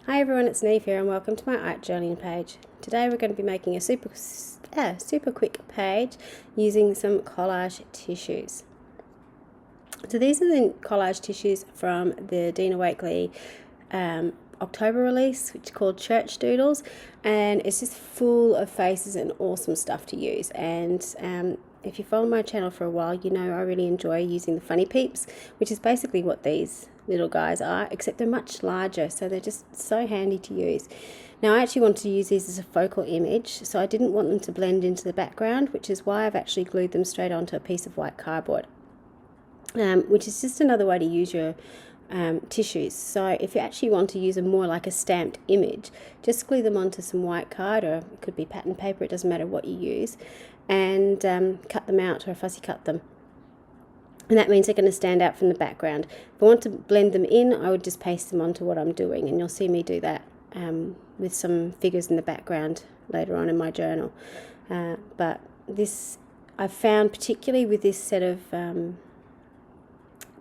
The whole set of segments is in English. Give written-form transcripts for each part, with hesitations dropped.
Hi everyone, it's Niamh here and welcome to my art journaling page. Today we're going to be making a super quick page using some collage tissues. So these are the collage tissues from the Dina Wakley October release, which is called Church Doodles, and it's just full of faces and awesome stuff to use. And if you follow my channel for a while, you know I really enjoy using the funny peeps, which is basically what these little guys are, except they're much larger, so they're just so handy to use. Now I actually wanted to use these as a focal image, so I didn't want them to blend into the background, which is why I've actually glued them straight onto a piece of white cardboard, which is just another way to use your tissues. So if you actually want to use them more like a stamped image, just glue them onto some white card, or it could be pattern paper, it doesn't matter what you use, and cut them out or fussy cut them. And that means they're going to stand out from the background. If I want to blend them in, I would just paste them onto what I'm doing, and you'll see me do that with some figures in the background later on in my journal. But this, I've found, particularly with this set of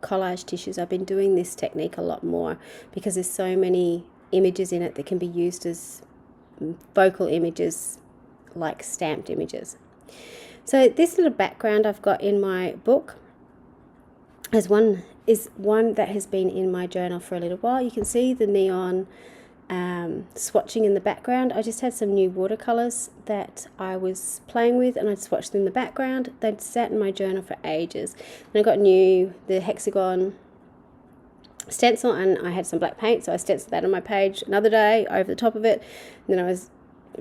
collage tissues, I've been doing this technique a lot more because there's so many images in it that can be used as focal images, like stamped images. So this little background I've got in my book is one that has been in my journal for a little while. You can see the neon swatching in the background. I just had some new watercolors that I was playing with, and I'd swatched them in the background. They'd sat in my journal for ages, and I got the hexagon stencil, and I had some black paint, so I stenciled that on my page another day over the top of it. And then I was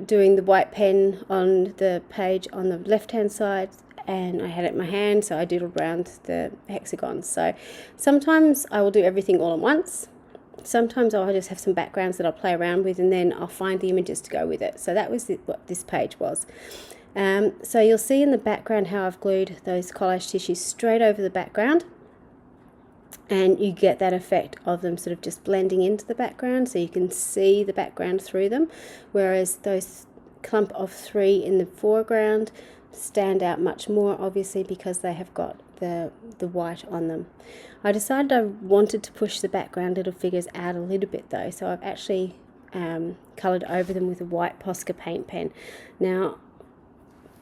doing the white pen on the page on the left hand side, and I had it in my hand, so I doodled around the hexagons. So sometimes I will do everything all at once. Sometimes I'll just have some backgrounds that I'll play around with, and then I'll find the images to go with it. So that was what this page was. So you'll see in the background how I've glued those collage tissues straight over the background, and you get that effect of them sort of just blending into the background, so you can see the background through them, whereas those clump of three in the foreground stand out much more, obviously, because they have got the white on them. I decided I wanted to push the background little figures out a little bit though, so I've actually coloured over them with a white Posca paint pen. Now,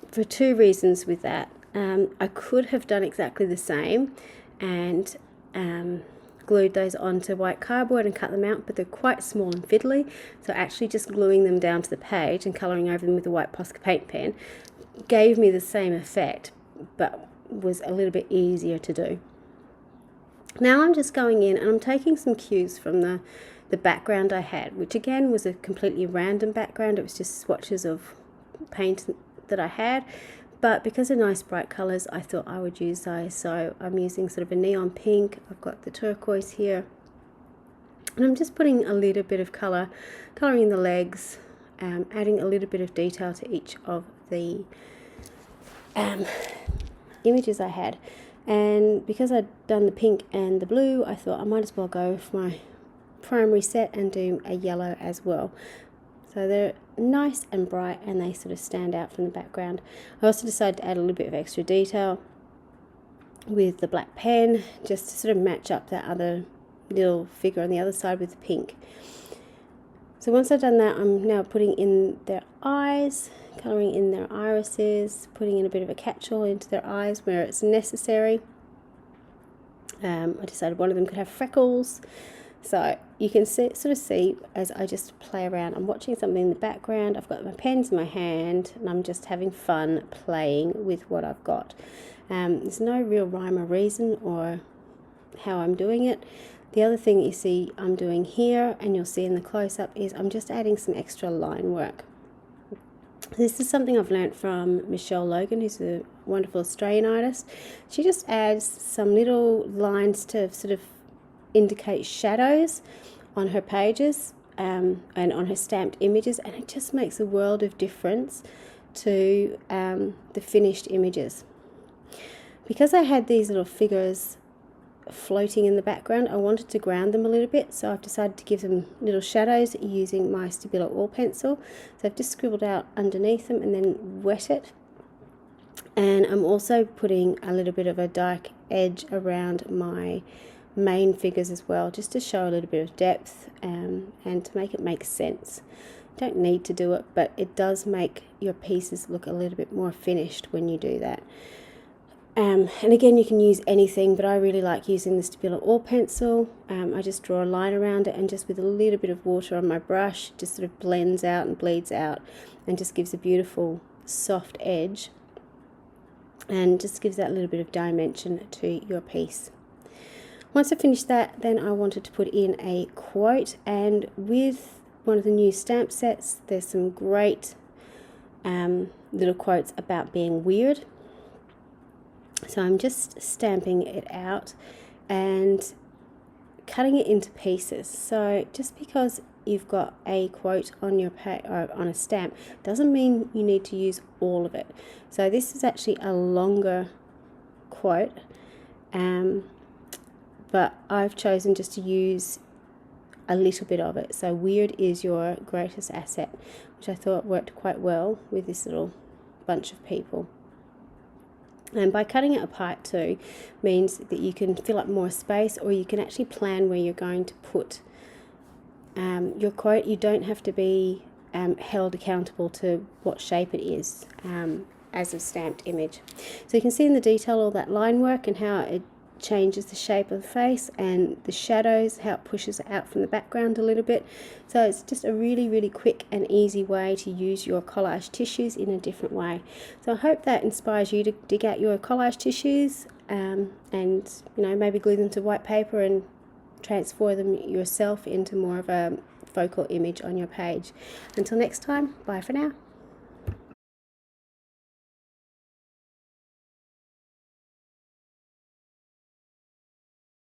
for two reasons with that, I could have done exactly the same and glued those onto white cardboard and cut them out, but they're quite small and fiddly, so actually just gluing them down to the page and colouring over them with a white Posca paint pen gave me the same effect, but was a little bit easier to do. Now I'm just going in and I'm taking some cues from the background I had, which again was a completely random background. It was just swatches of paint that I had, but because they're nice bright colours, I thought I would use those. So I'm using sort of a neon pink, I've got the turquoise here, and I'm just putting a little bit of colour, colouring in the legs, adding a little bit of detail to each of the images I had. And because I'd done the pink and the blue, I thought I might as well go for my primary set and do a yellow as well. So they're nice and bright, and they sort of stand out from the background. I also decided to add a little bit of extra detail with the black pen, just to sort of match up that other little figure on the other side with the pink. So once I've done that, I'm now putting in their eyes, colouring in their irises, putting in a bit of a catch-all into their eyes where it's necessary. I decided one of them could have freckles. So you can sort of see as I just play around. I'm watching something in the background, I've got my pens in my hand, and I'm just having fun playing with what I've got. There's no real rhyme or reason or how I'm doing it. The other thing you see I'm doing here, and you'll see in the close-up, is I'm just adding some extra line work. This is something I've learnt from Michelle Logan, who's a wonderful Australian artist. She just adds some little lines to sort of indicate shadows on her pages and on her stamped images, and it just makes a world of difference to the finished images. Because I had these little figures floating in the background, I wanted to ground them a little bit, so I've decided to give them little shadows using my Stabilo oil pencil. So I've just scribbled out underneath them and then wet it, and I'm also putting a little bit of a dark edge around my main figures as well, just to show a little bit of depth and to make it make sense. You don't need to do it, but it does make your pieces look a little bit more finished when you do that. And again, you can use anything, but I really like using the Stabilo Ore pencil. I just draw a line around it, and just with a little bit of water on my brush, just sort of blends out and bleeds out and just gives a beautiful soft edge and just gives that little bit of dimension to your piece. Once I finished that, then I wanted to put in a quote, and with one of the new stamp sets, there's some great little quotes about being weird. So I'm just stamping it out and cutting it into pieces. So just because you've got a quote on your or on a stamp doesn't mean you need to use all of it. So this is actually a longer quote, but I've chosen just to use a little bit of it. So weird is your greatest asset, which I thought worked quite well with this little bunch of people. And by cutting it apart too means that you can fill up more space, or you can actually plan where you're going to put your quote. You don't have to be held accountable to what shape it is as a stamped image. So you can see in the detail all that line work and how it changes the shape of the face, and the shadows, how it pushes out from the background a little bit. So it's just a really quick and easy way to use your collage tissues in a different way. So I hope that inspires you to dig out your collage tissues and maybe glue them to white paper and transfer them yourself into more of a focal image on your page. Until next time, bye for now.